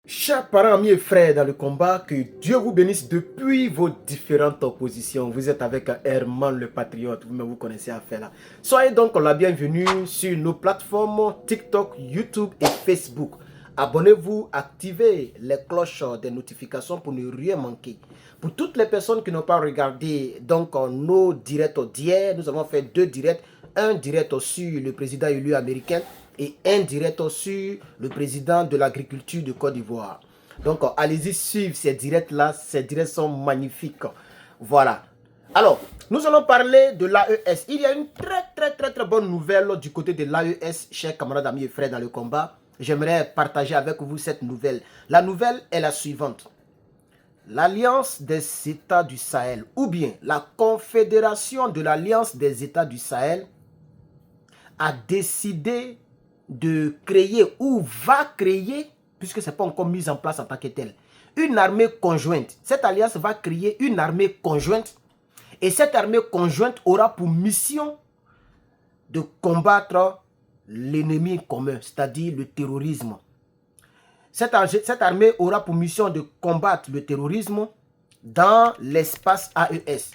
Chers parents, amis et frères dans le combat, que Dieu vous bénisse depuis vos différentes positions. Vous êtes avec Herman le Patriote, vous-même vous connaissez à faire là. Soyez donc la bienvenue sur nos plateformes TikTok, YouTube et Facebook. Abonnez-vous, activez les cloches des notifications pour ne rien manquer. Pour toutes les personnes qui n'ont pas regardé donc nos directs d'hier, nous avons fait 2 directs. Un direct sur le président élu américain et un direct sur le président de l'agriculture de Côte d'Ivoire. Donc, allez-y suivre ces directs-là. Ces directs sont magnifiques. Voilà. Alors, nous allons parler de l'AES. Il y a une très bonne nouvelle du côté de l'AES, chers camarades, amis et frères dans le combat. J'aimerais partager avec vous cette nouvelle. La nouvelle est la suivante. L'Alliance des États du Sahel, ou bien la Confédération de l'Alliance des États du Sahel, a décidé de créer ou va créer, puisque ce n'est pas encore mis en place en tant que tel, une armée conjointe. Cette alliance va créer une armée conjointe et cette armée conjointe aura pour mission de combattre l'ennemi commun, c'est-à-dire le terrorisme. Cette armée aura pour mission de combattre le terrorisme dans l'espace AES.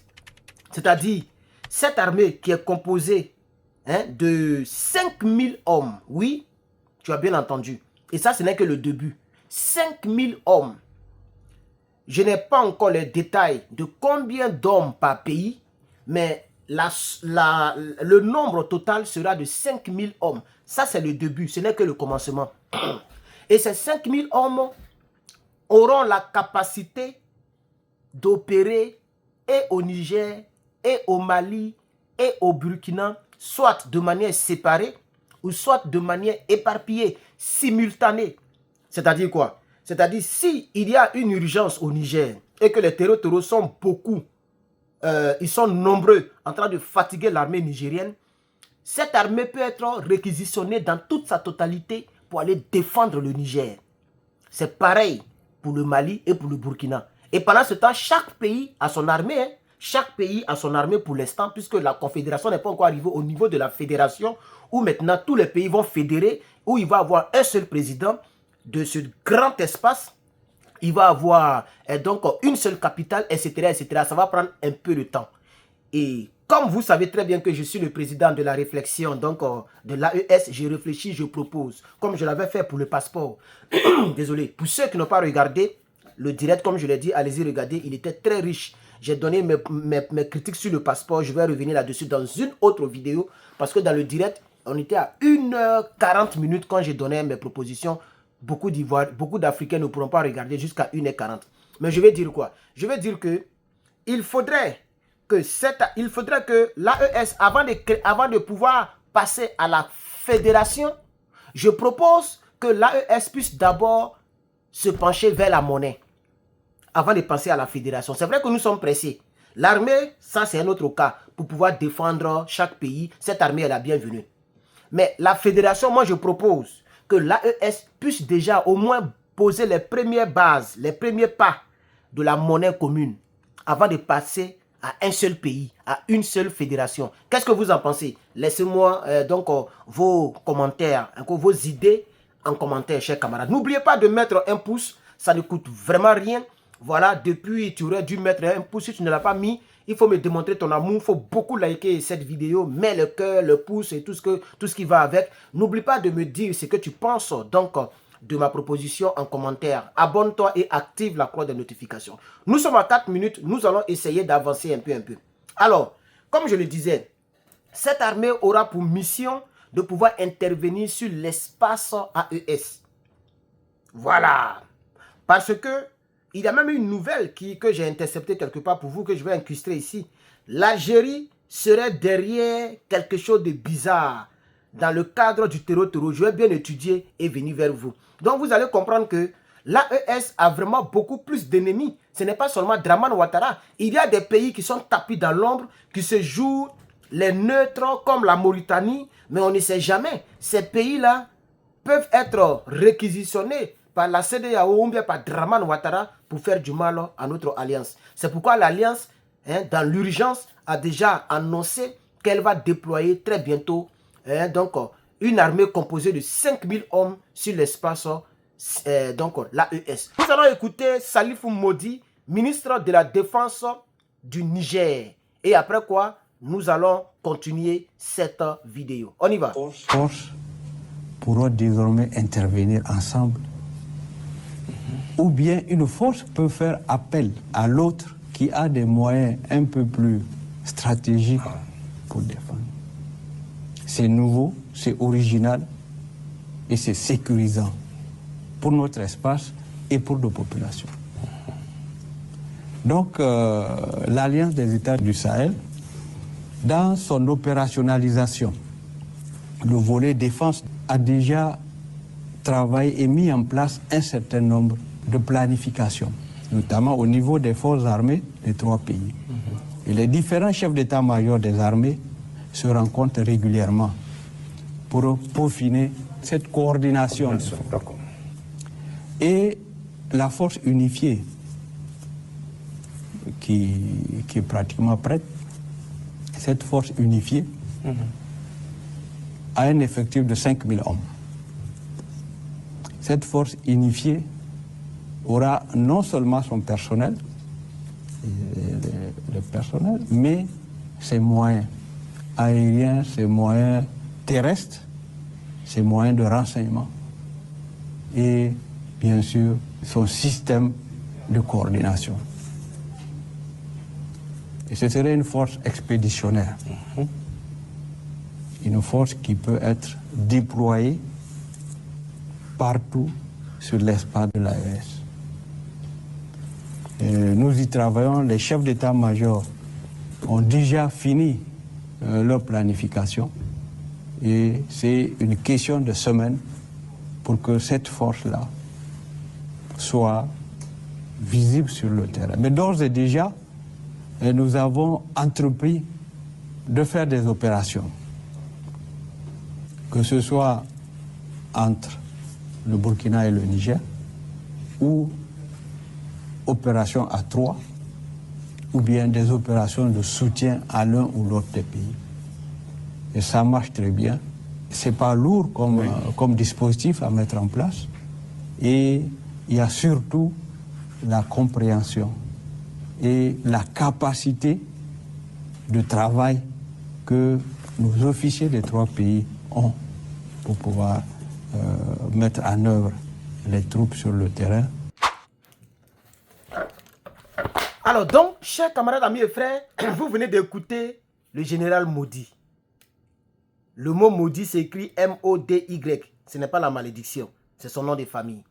C'est-à-dire, cette armée qui est composée de 5000 hommes. Oui, tu as bien entendu. Et ça, ce n'est que le début. 5000 hommes. Je n'ai pas encore les détails de combien d'hommes par pays, mais le nombre total sera de 5000 hommes. Ça, c'est le début, ce n'est que le commencement. Et ces 5000 hommes auront la capacité d'opérer et au Niger, et au Mali, et au Burkina, soit de manière séparée, ou soit de manière éparpillée, simultanée. C'est-à-dire quoi? C'est-à-dire, s'il y a une urgence au Niger, et que les terreaux sont beaucoup, ils sont nombreux, en train de fatiguer l'armée nigérienne, cette armée peut être réquisitionnée dans toute sa totalité pour aller défendre le Niger. C'est pareil pour le Mali et pour le Burkina. Et pendant ce temps, chaque pays a son armée. Chaque pays a son armée pour l'instant, puisque la confédération n'est pas encore arrivée au niveau de la fédération, où maintenant tous les pays vont fédérer, où il va y avoir un seul président de ce grand espace. Il va y avoir donc une seule capitale, etc., etc. Ça va prendre un peu de temps. Et comme vous savez très bien que je suis le président de la réflexion, donc de l'AES, je réfléchis, je propose, comme je l'avais fait pour le passeport. Désolé, pour ceux qui n'ont pas regardé le direct, comme je l'ai dit, allez-y regarder, il était très riche. J'ai donné mes critiques sur le passeport, je vais revenir là-dessus dans une autre vidéo, parce que dans le direct, on était à 1h40 minutes quand j'ai donné mes propositions. Beaucoup d'Africains ne pourront pas regarder jusqu'à 1h40. Mais je vais dire quoi? Je vais dire que il faudrait que l'AES, avant de pouvoir passer à la fédération, je propose que l'AES puisse d'abord se pencher vers la monnaie avant de passer à la fédération. C'est vrai que nous sommes pressés. L'armée, ça c'est un autre cas. Pour pouvoir défendre chaque pays, cette armée est la bienvenue. Mais la fédération, moi je propose que l'AES puisse déjà au moins poser les premières bases, les premiers pas de la monnaie commune avant de passer à un seul pays, à une seule fédération. Qu'est-ce que vous en pensez? Laissez-moi vos commentaires, vos idées en commentaire, chers camarades. N'oubliez pas de mettre un pouce, ça ne coûte vraiment rien. Voilà, depuis, tu aurais dû mettre un pouce. Si tu ne l'as pas mis, il faut me démontrer ton amour. Il faut beaucoup liker cette vidéo. Mets le cœur, le pouce et tout ce qui va avec. N'oublie pas de me dire ce que tu penses donc de ma proposition en commentaire. Abonne-toi et active la cloche de notification. Nous sommes à 4 minutes. Nous allons essayer d'avancer un peu. Alors, comme je le disais, cette armée aura pour mission de pouvoir intervenir sur l'espace AES. Voilà. Parce que il y a même une nouvelle que j'ai interceptée quelque part pour vous, que je vais incruster ici. L'Algérie serait derrière quelque chose de bizarre dans le cadre du terreau. Je vais bien étudier et venir vers vous. Donc vous allez comprendre que l'AES a vraiment beaucoup plus d'ennemis. Ce n'est pas seulement Draman Ouattara. Il y a des pays qui sont tapis dans l'ombre, qui se jouent les neutres comme la Mauritanie, mais on ne sait jamais. Ces pays-là peuvent être réquisitionnés par la CEDEAO ou bien par Draman Ouattara pour faire du mal à notre alliance. C'est pourquoi l'alliance, dans l'urgence, a déjà annoncé qu'elle va déployer très bientôt donc, une armée composée de 5000 hommes sur l'espace donc l'AES. Nous allons écouter Salifou Modi, ministre de la Défense du Niger. Et après quoi, nous allons continuer cette vidéo. On y va. Forces pourront désormais intervenir ensemble. Ou bien une force peut faire appel à l'autre qui a des moyens un peu plus stratégiques pour défendre. C'est nouveau, c'est original et c'est sécurisant pour notre espace et pour nos populations. Donc, l'Alliance des États du Sahel, dans son opérationnalisation, le volet défense a déjà travaillé et mis en place un certain nombre de planifications, notamment au niveau des forces armées des 3 pays. Et les différents chefs d'état-major des armées se rencontrent régulièrement pour peaufiner cette coordination. Et la force unifiée qui est pratiquement prête, cette force unifiée a un effectif de 5000 hommes. Cette force unifiée aura non seulement son personnel, le personnel, mais ses moyens aériens, ses moyens terrestres, ses moyens de renseignement et bien sûr son système de coordination. Et ce serait une force expéditionnaire, une force qui peut être déployée partout sur l'espace de l'AES. Nous y travaillons, les chefs d'état-major ont déjà fini leur planification et c'est une question de semaines pour que cette force-là soit visible sur le terrain. Mais d'ores et déjà, nous avons entrepris de faire des opérations, que ce soit entre le Burkina et le Niger, ou opérations à 3, ou bien des opérations de soutien à l'un ou l'autre des pays. Et ça marche très bien. C'est pas lourd comme dispositif à mettre en place. Et il y a surtout la compréhension et la capacité de travail que nos officiers des 3 pays ont pour pouvoir mettre en œuvre les troupes sur le terrain. Alors donc, chers camarades, amis et frères, vous venez d'écouter le général Modi. Le mot Modi s'écrit M-O-D-Y. Ce n'est pas la malédiction, c'est son nom de famille.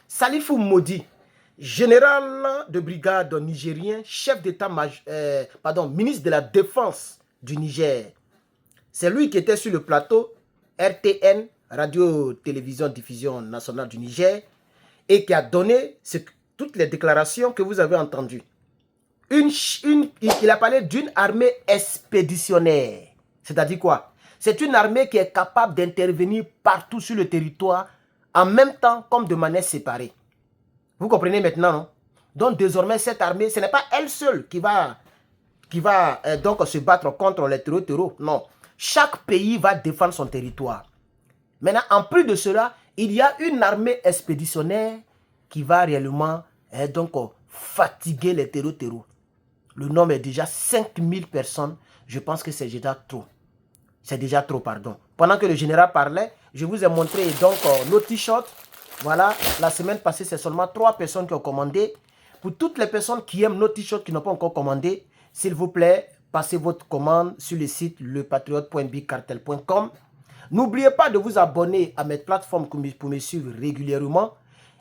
Salifou Modi, général de brigade nigérien, chef d'état, ministre de la Défense du Niger. C'est lui qui était sur le plateau RTN, Radio-Télévision Diffusion Nationale du Niger, et qui a donné toutes les déclarations que vous avez entendues. Il a parlé d'une armée expéditionnaire. C'est-à-dire quoi? C'est une armée qui est capable d'intervenir partout sur le territoire, en même temps comme de manière séparée. Vous comprenez maintenant, non? Donc désormais, cette armée, ce n'est pas elle seule qui va donc se battre contre les terreaux. Non. Chaque pays va défendre son territoire. Maintenant, en plus de cela, il y a une armée expéditionnaire qui va réellement donc fatiguer les terreaux. Le nombre est déjà 5000 personnes. Je pense que c'est déjà trop. C'est déjà trop, pardon. Pendant que le général parlait, je vous ai montré donc nos t-shirts. Voilà, la semaine passée, c'est seulement 3 personnes qui ont commandé. Pour toutes les personnes qui aiment nos t-shirts qui n'ont pas encore commandé, s'il vous plaît, passez votre commande sur le site lepatriote.bigcartel.com. N'oubliez pas de vous abonner à mes plateformes pour me suivre régulièrement.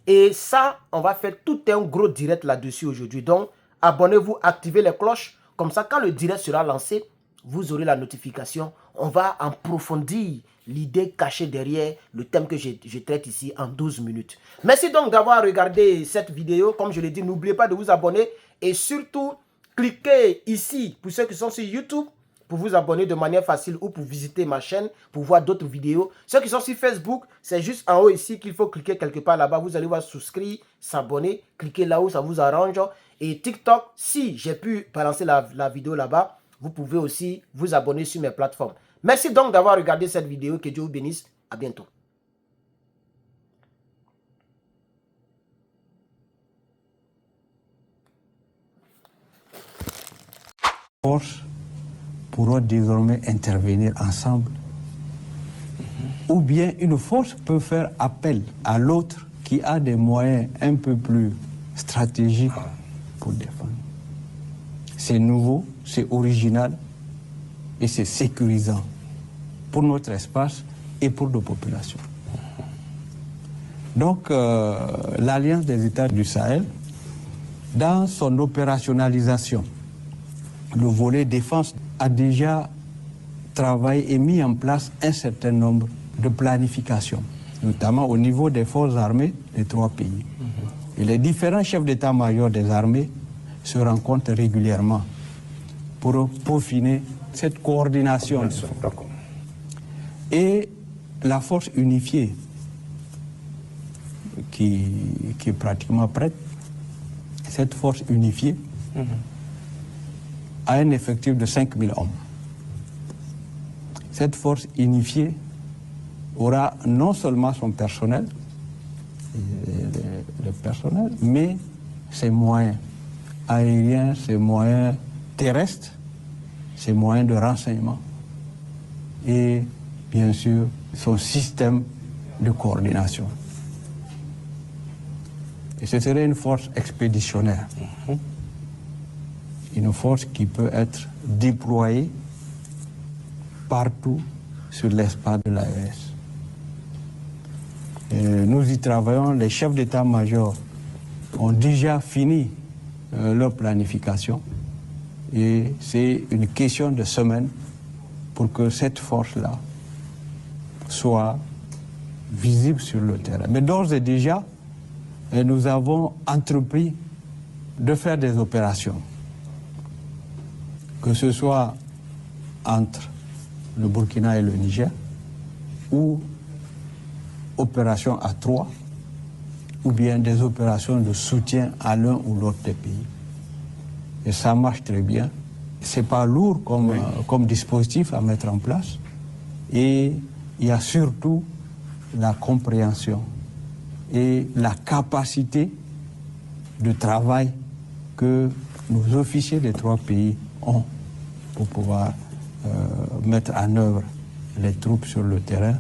Et ça, on va faire tout un gros direct là-dessus aujourd'hui. Donc, abonnez-vous, activez les cloches. Comme ça, quand le direct sera lancé, vous aurez la notification. On va approfondir l'idée cachée derrière le thème que je traite ici en 12 minutes. Merci donc d'avoir regardé cette vidéo. Comme je l'ai dit, n'oubliez pas de vous abonner. Et surtout, cliquez ici pour ceux qui sont sur YouTube pour vous abonner de manière facile ou pour visiter ma chaîne, pour voir d'autres vidéos. Ceux qui sont sur Facebook, c'est juste en haut ici qu'il faut cliquer quelque part là-bas. Vous allez voir souscrire, s'abonner, cliquez là où ça vous arrange. Et TikTok, si j'ai pu balancer la vidéo là-bas, vous pouvez aussi vous abonner sur mes plateformes. Merci donc d'avoir regardé cette vidéo. Que Dieu vous bénisse. À bientôt. forces pourront désormais intervenir ensemble. Ou bien une force peut faire appel à l'autre qui a des moyens un peu plus stratégiques pour défendre. C'est nouveau, c'est original et c'est sécurisant pour notre espace et pour nos populations. Donc, l'Alliance des États du Sahel, dans son opérationnalisation, le volet défense a déjà travaillé et mis en place un certain nombre de planifications, notamment au niveau des forces armées des 3 pays. Et les différents chefs d'état-major des armées se rencontrent régulièrement pour peaufiner cette coordination. Et la force unifiée, qui est pratiquement prête, cette force unifiée a un effectif de 5000 hommes. Cette force unifiée aura non seulement son personnel, le personnel, mais ses moyens aériens, ses moyens terrestres, ses moyens de renseignement et bien sûr son système de coordination. Et ce serait une force expéditionnaire, une force qui peut être déployée partout sur l'espace de l'AES. Nous y travaillons, les chefs d'état-major ont déjà fini leur planification et c'est une question de semaines pour que cette force-là soit visible sur le terrain. Mais d'ores et déjà, nous avons entrepris de faire des opérations, que ce soit entre le Burkina et le Niger, ou opérations à 3, ou bien des opérations de soutien à l'un ou l'autre des pays. Et ça marche très bien. C'est pas lourd comme dispositif à mettre en place. Et il y a surtout la compréhension et la capacité de travail que nos officiers des 3 pays ont pour pouvoir mettre en œuvre les troupes sur le terrain